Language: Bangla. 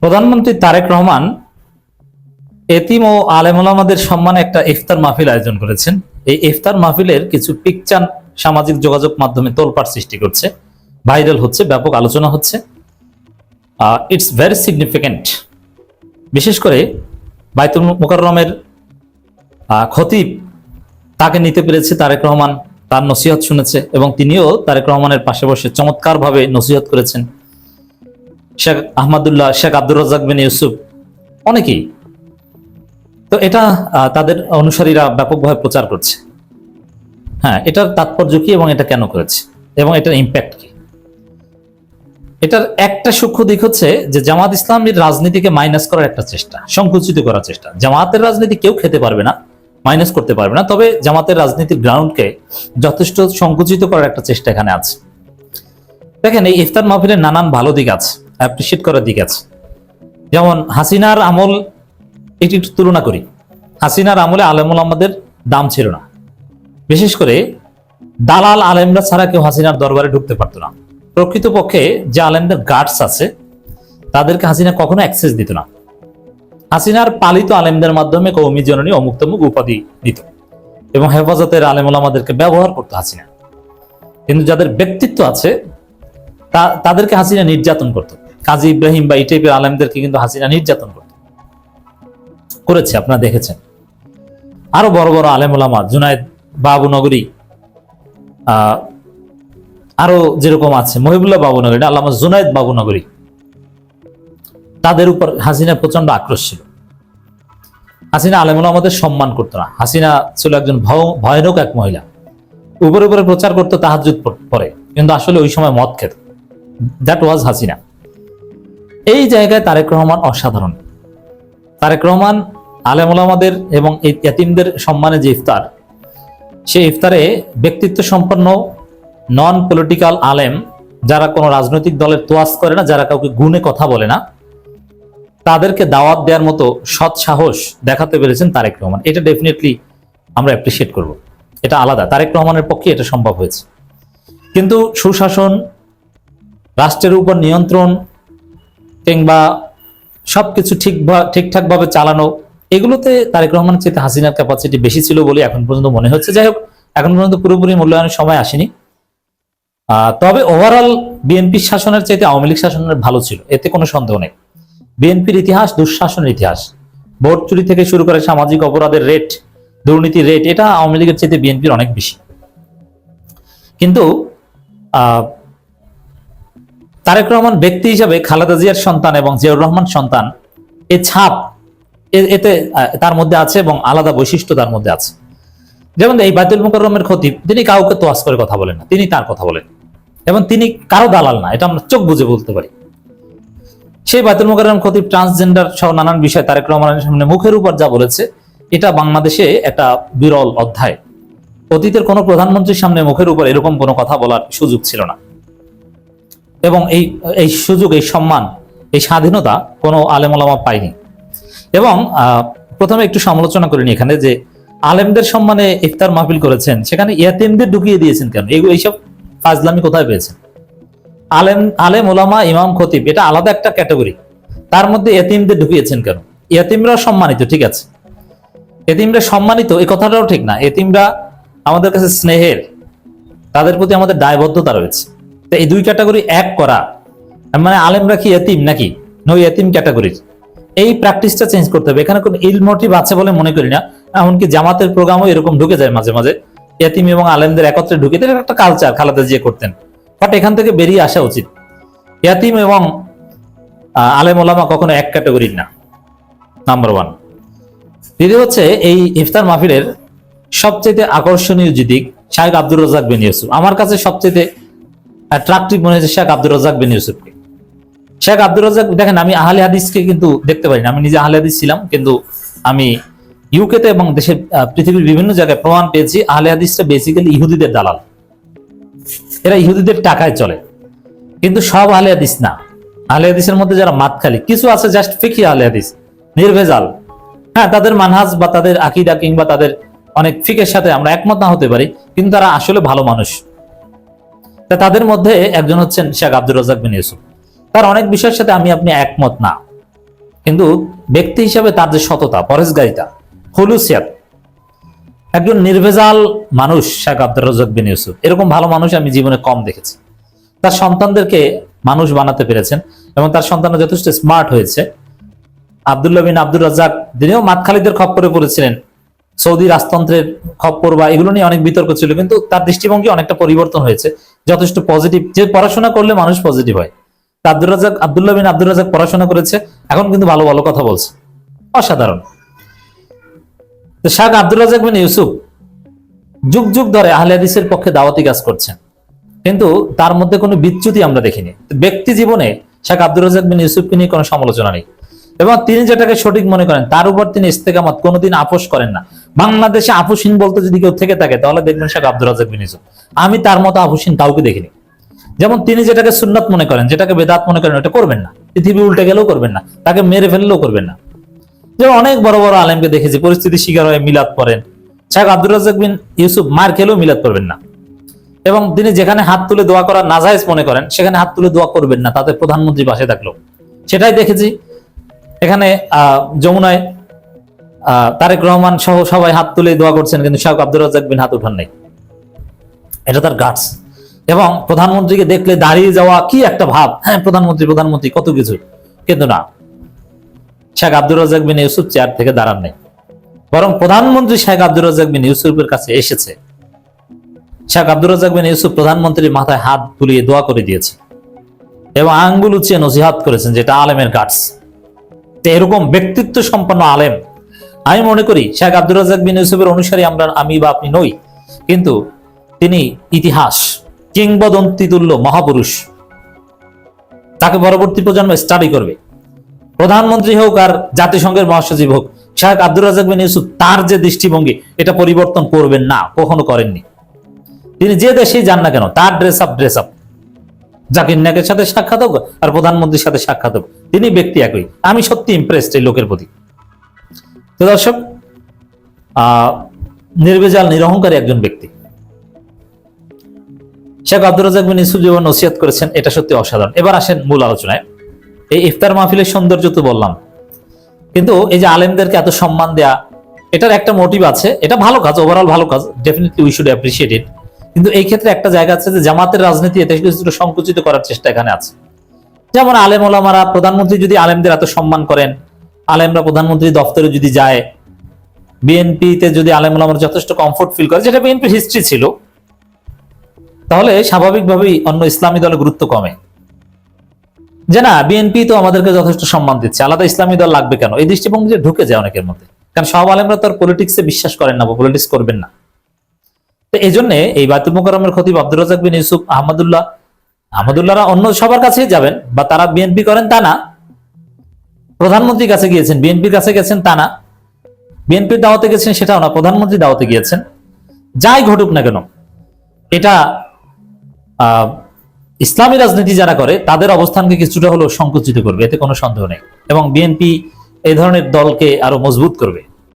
প্রধানমন্ত্রী তারেক রহমান এতিম ও আলেম ওলামাদের সম্মানে একটা ইফতার মাহফিল আয়োজন করেছেন। এই ইফতার মাহফিলের কিছু পিকচার সামাজিক যোগাযোগ মাধ্যমে তোলপাড় সৃষ্টি করছে, ভাইরাল হচ্ছে, ব্যাপক আলোচনা হচ্ছে। It's very significant. বিশেষ করে বাইতুল মুকাররমের খতিব, তাকে নিতে পেরেছে তারেক রহমান, তার নসিহত শুনেছে এবং তিনিও তারেক রহমানের পাশে বসে চমৎকারভাবে নসিহত করেছেন। শেখ আহমদুল্লাহ, শেখ আব্দুর রাজ্জাক বিন ইউসুফ, অনেকেই। তো এটা তাদের অনুসারীরা ব্যাপকভাবে প্রচার করছে। হ্যাঁ, এটার তাৎপর্য কি এবং এটা কেন করেছে এবং এটার ইম্প্যাক্ট কি? এটার একটা সূক্ষ্ম দিক হচ্ছে যে জামাত ইসলামের রাজনীতিকে মাইনাস করার একটা চেষ্টা, সংকুচিত করার চেষ্টা। জামাতের রাজনীতি কেউ খেতে পারবে না, মাইনাস করতে পারবে না, তবে জামাতের রাজনীতির গ্রাউন্ডকে যথেষ্ট সংকুচিত করার একটা চেষ্টা এখানে আছে। দেখেন, এই ইফতার মাহফিলের নানান ভালো দিক আছে, অ্যাপ্রিসিয়েট করার দিক আছে। যেমন হাসিনার আমল, একটু তুলনা করি। হাসিনার আমলে আলেমুল আমাদের দাম ছিল না, বিশেষ করে দালাল আলেমরা ছাড়া কেউ হাসিনার দরবারে ঢুকতে পারতো না। প্রকৃতপক্ষে যে আলেমদের গার্ডস আছে তাদেরকে হাসিনা কখনো অ্যাক্সেস দিত না। হাসিনার পালিত আলেমদের মাধ্যমে কওমি জননী অমুক তমুক উপাধি দিত এবং হেফাজতের আলেমুল আমাদেরকে ব্যবহার করতো হাসিনা। কিন্তু যাদের ব্যক্তিত্ব আছে তাদেরকে হাসিনা নির্যাতন করত। কাজী ইব্রাহিম বা এই টাইপের আলেমদেরকে কিন্তু হাসিনা নির্যাতন করেছে, আপনারা দেখেছেন। আরো বড় বড় আলেম ওলামা, জুনায়েদ বাবুনগরী, আরো যেরকম আছে মহিবুল্লাহ বাবুনগরী, আল্লামা জুনায়েদ বাবুনগরী, তাদের উপর হাসিনা প্রচন্ড আক্রোশ ছিল। হাসিনা আলেম ওলামাদের সম্মান করতো না। হাসিনা ছিল একজন ভয়ানক এক মহিলা, উপরে উপরে প্রচার করতো তাহাজ্জুদ পরে, কিন্তু আসলে ওই সময় মদ খেত। That was Hasina. এই জায়গায় তারেক রহমান অসাধারণ। তারেক রহমান আলেম ওলামাদের এবং এই ইয়াতিমদের সম্মানে যে ইফতার, সেই ইফতারে ব্যক্তিত্ব সম্পন্ন নন পলিটিক্যাল আলেম, যারা কোনো রাজনৈতিক দলের তোয়াজ করে না, যারা কাউকে গুণে কথা বলে না, তাদেরকে দাওয়াত দেওয়ার মতো সৎ সাহস দেখাতে পেরেছেন তারেক রহমান। এটা ডেফিনেটলি আমরা অ্যাপ্রিসিয়েট করব। এটা আলাদা, তারেক রহমানের পক্ষে এটা সম্ভব হয়েছে। কিন্তু সুশাসন, রাষ্ট্রের উপর নিয়ন্ত্রণ কিংবা সবকিছু ঠিকঠাক ভাবে চালানো, এগুলোতে তারেক রহমানের চেয়ে হাসিনার ক্যাপাসিটি বেশি ছিল বলে এখন পর্যন্ত মনে হচ্ছে। যাই হোক, এখন পর্যন্ত পুরোপুরি মূল্যায়নের সময় আসেনি। তবে ওভারঅল বিএনপির শাসনের চাইতে আওয়ামী লীগ শাসনের ভালো ছিল, এতে কোনো সন্দেহ নেই। বিএনপির ইতিহাস দুঃশাসনের ইতিহাস। ভোট চুরি থেকে শুরু করে সামাজিক অপরাধের রেট, দুর্নীতির রেট, এটা আওয়ামী লীগের চাইতে বিএনপির অনেক বেশি। কিন্তু তারেক রহমান ব্যক্তি হিসাবে খালেদা জিয়ার সন্তান এবং জিয়াউর রহমান সন্তান, এই ছাপ এতে তার মধ্যে আছে এবং আলাদা বৈশিষ্ট্য তার মধ্যে আছে। যেমন এই বাইতুল মুকাররমের খতিব, তিনি কাউকে তোয়াজ করে কথা বলেন না, তিনি তার কথা বলেন এবং তিনি কারো দালাল না, এটা আমরা চোখ বুঝে বলতে পারি। সেই বাইতুল মুকাররম খতিব ট্রান্সজেন্ডার সহ নানান বিষয় তারেক রহমানের সামনে মুখের উপর যা বলেছে, এটা বাংলাদেশে একটা বিরল অধ্যায়। অতীতের কোনো প্রধানমন্ত্রীর সামনে মুখের উপর এরকম কোনো কথা বলার সুযোগ ছিল না এবং এই সুযোগ, এই সম্মান, এই স্বাধীনতা কোনো আলেম ওলামা পায়নি। এবং প্রথমে একটু সমালোচনা করিনি এখানে, যে আলেমদের সম্মানে ইফতার মাহফিল করেছেন, সেখানে ইয়াতিমদের ঢুকিয়ে দিয়েছেন কেন? এইসব ফাজলামি কোথায় পেয়েছেন? আলেম ওলামা, ইমাম, খতিব, এটা আলাদা একটা ক্যাটাগরি, তার মধ্যে ইয়াতিমদের ঢুকিয়েছেন কেন? ইয়াতিমরা সম্মানিত, ঠিক আছে, এতিমরা সম্মানিত, এই কথাটাও ঠিক না। এতিমরা আমাদের কাছে স্নেহের, তাদের প্রতি আমাদের দায়বদ্ধতা রয়েছে। তো এই দুই ক্যাটাগরি এক করা মানে আলেমরা কি এতিম নাকি? নো এতিম ক্যাটাগরির। এই প্র্যাকটিসটা চেঞ্জ করতে হবে। এখানে কোনো ইল মোটিভ আছে বলে মনে করি না। এমনকি জামাতের প্রোগ্রামও এরকম ঢুকে যায় মাঝে মাঝে, এতিম এবং আলেমদের একত্রে ঢুকে, এটা একটা কালচার খালেদা জিয়া করতেন। বাট এখান থেকে বেরিয়ে আসা উচিত। এতিম এবং আলেম ওলামা কখনো এক ক্যাটাগরির না, নাম্বার ওয়ান। দ্বিতীয় হচ্ছে, এই ইফতার মাহফিলের সবচেয়ে আকর্ষণীয় যে দিক, শেখ আব্দুর রাজ্জাক বিন ইউসুফ। আমার কাছে সবচেয়ে অ্যাট্রাকটিভ মনে হয়েছে শেখ আব্দুর রাজ্জাক বিন ইউসুফকে। শেখ আব্দুর রাজ্জাক, দেখেন, আমি আহলে হাদিসকে কিন্তু দেখতে পারি না। আমি নিজে আহলে হাদিস ছিলাম, কিন্তু আমি ইউকেতে এবং দেশের পৃথিবীর বিভিন্ন জায়গায় প্রমাণ পেয়েছি আহলে হাদিসটা বেসিক্যালি ইহুদিদের দালাল। এরা ইহুদিদের টাকায় চলে, কিন্তু সব আহলে হাদিস না। আহলে হাদিসের মধ্যে যারা মাতখালি কিছু আছে, জাস্ট ফিকি আহলে হাদিস, নির্ভেজাল। হ্যাঁ, তাদের মানহাজ বা তাদের আকীদা কিংবা তাদের অনেক ফিকের সাথে আমরা একমত না হতে পারি, কিন্তু তারা আসলে ভালো মানুষ। তাদের মধ্যে একজন হচ্ছেন শেখ আব্দুর রাজ্জাক বিন ইউসুফ। তার অনেক বিষয়ের সাথে আমি আপনি একমত না, কিন্তু ব্যক্তি হিসাবে তার যে সততা, পরেশগারিতা, খুলুসিয়াত, একজন নির্ভেজাল মানুষ শেখ আব্দুর রাজ্জাক বিন ইউসুফ। এরকম ভালো মানুষ আমি জীবনে কম দেখেছি। তার সন্তানদেরকে মানুষ বানাতে পেরেছেন এবং তার সন্তানরা যথেষ্ট স্মার্ট হয়েছে। আব্দুল্লাহ বিন আব্দুর রাজ্জাক, তিনিও মাতখালিদের খপ্পরে পড়েছিলেন, সৌদি রাজতন্ত্রের খপ্পর বা এগুলো নিয়ে অনেক বিতর্ক ছিল, কিন্তু তার দৃষ্টিভঙ্গি অনেকটা পরিবর্তন হয়েছে, যথেষ্ট পজিটিভ। যে পড়াশোনা করলে মানুষ পজিটিভ হয়। আব্দুল্লাহ বিন আব্দুর রাজ্জাক পড়াশোনা করেছে, এখন কিন্তু ভালো ভালো কথা বলছে, অসাধারণ। তো শেখ আব্দুর রাজ্জাক বিন ইউসুফ যুগ যুগ ধরে আহলে হাদিসের পক্ষে দাওয়াতি কাজ করছেন, কিন্তু তার মধ্যে কোনো বিচ্যুতি আমরা দেখিনি। ব্যক্তি জীবনে শেখ আব্দুর রাজ্জাক বিন ইউসুফকে নিয়ে কোনো সমালোচনা নেই, এবং তিনি যেটাকে সঠিক মনে করেন তার উপর তিনি ইস্তেকামত, কোনোদিন আপোষ করেন না। বাংলাদেশে আপোষহীন বলতে যদি কেউ থেকে থাকে তাহলে দেখবেন শেখ আব্দুর রাজ্জাক বিন ইউসুফ। আমি তার মতো আপোষহীন কাউকে দেখিনি। যেমন তিনি যেটাকে সুন্নাত মনে করেন, যেটাকে বেদাত মনে করেন, ওটা করবেন না। পৃথিবী উল্টে গেলেও করবেন না, তাকে মেরে ফেললেও করবেন না। যেমন অনেক বড় বড় আলেমকে দেখেছি পরিস্থিতি শিকার হয়ে মিলাদ পড়েন, শেখ আব্দুর রাজ্জাক বিন ইউসুফ মার খেলেও মিলাদ করবেন না। এবং তিনি যেখানে হাত তুলে দোয়া করা নাজায়েজ মনে করেন সেখানে হাত তুলে দোয়া করবেন না, তাতে প্রধানমন্ত্রী পাশে থাকলো। সেটাই দেখেছি এখানে যমুনায় তারেক রহমান সহ সবাই হাত তুলে দোয়া করছেন, কিন্তু শেখ আব্দুর রাজ্জাক বিন হাত উঠান নাই। এটা তার গাটস। এবং প্রধানমন্ত্রীকে দেখলে দাঁড়িয়ে যাওয়া কি একটা ভাব, হ্যাঁ প্রধানমন্ত্রী প্রধানমন্ত্রী কত কিছু, কিন্তু না, শেখ আব্দুর রাজ্জাক বিন ইউসুফ চেয়ার থেকে দাঁড়ান নাই, বরং প্রধানমন্ত্রী শেখ আব্দুর রাজ্জাক বিন ইউসুফের কাছে এসেছে। শেখ আব্দুর রাজ্জাক বিন ইউসুফ প্রধানমন্ত্রীর মাথায় হাত বুলিয়ে দোয়া করে দিয়েছে এবং আঙ্গুল উঁচিয়ে নসিহত করেছেন, যেটা আলেমের গাটস। এরকম ব্যক্তিত্ব সম্পন্ন আলেম আমি মনে করি শেখ আব্দুর রাজ্জাক বিন ইউসুফের অনুসারী আমি বা আপনি নই, কিন্তু তিনি ইতিহাস, কিংবদন্তি তুল্য মহাপুরুষ। তাকে পরবর্তী প্রজন্ম স্টাডি করবে। প্রধানমন্ত্রী হোক আর জাতিসংঘের মহাসচিব হোক, শেখ আব্দুর রাজ্জাক বিন ইউসুফ তার যে দৃষ্টিভঙ্গি এটা পরিবর্তন করবেন না, কখনো করেননি। তিনি যে দেশেই যান না কেন তার ড্রেস আপ জাকির নায়েকের সাথে সাক্ষাৎ হোক আর প্রধানমন্ত্রীর সাথে সাক্ষাৎ হোক, তিনি ব্যক্তি একই। আমি সত্যি ইমপ্রেসড এই লোকের প্রতি। তো দর্শক, নির্ভেজাল নিরহংকারী একজন ব্যক্তি শেখ আব্দুর রাজ্জাক বিন ইউসুফ যেমন নসিহত করেছেন, এটা সত্যি অসাধারণ। এবার আসেন মূল আলোচনায়। এই ইফতার মাহফিলের সৌন্দর্য তো বললাম, কিন্তু এই যে আলেমদেরকে এত সম্মান দেয়া, এটার একটা মোটিভ আছে। এটা ভালো কাজ, ওভারঅল ভালো কাজ, ডেফিনেটলি উই শুড অ্যাপ্রিশিয়েট ইট। কিন্তু এই ক্ষেত্রে একটা জায়গা আছে যে জামাতের রাজনীতি এতে কিছুটা সংকুচিত করার চেষ্টা এখানে আছে। যেমন আলেম ওলামারা, প্রধানমন্ত্রী যদি আলেমদের এত সম্মান করেন, আলেমরা প্রধানমন্ত্রী দপ্তরে যদি যায়, বিএনপিতে যদি আলেম ওলামারা যথেষ্ট কমফোর্ট ফিল করে, যেটা বিএনপির হিস্ট্রি ছিল, তাহলে স্বাভাবিকভাবেই অন্য ইসলামী দলের গুরুত্ব কমে। যে না, বিএনপি তো আমাদেরকে যথেষ্ট সম্মান দিচ্ছে, আলাদা ইসলামী দল লাগবে কেন, এই দৃষ্টিভঙ্গি ঢুকে যায় অনেকের মধ্যে। কারণ সব আলেমরা তো আর পলিটিক্সে বিশ্বাস করেন না বা পলিটিক্স করবেন না। তো এই জন্য এই বায়তুল মুকাররমের খতিব আব্দুর রাজ্জাক বিন ইউসুফ, আহমদুল্লাহরা অন্য সবার কাছে যাবেন, বা তারা বিএনপি করেন তা না, প্রধানমন্ত্রীর কাছে গিয়েছেন, বিএনপির কাছে গেছেন তা না, বিএনপির দাওয়াতে গেছেন সেটাও না, প্রধানমন্ত্রী দাওয়াতে গিয়েছেন। যাই ঘটুক না কেন, এটা ইসলামী রাজনীতি যারা করে তাদের অবস্থানকে কিছুটা হলেও সংকুচিত করবে, এতে কোনো সন্দেহ নেই, এবং বিএনপি এই ধরনের দলকে আরো মজবুত করবে।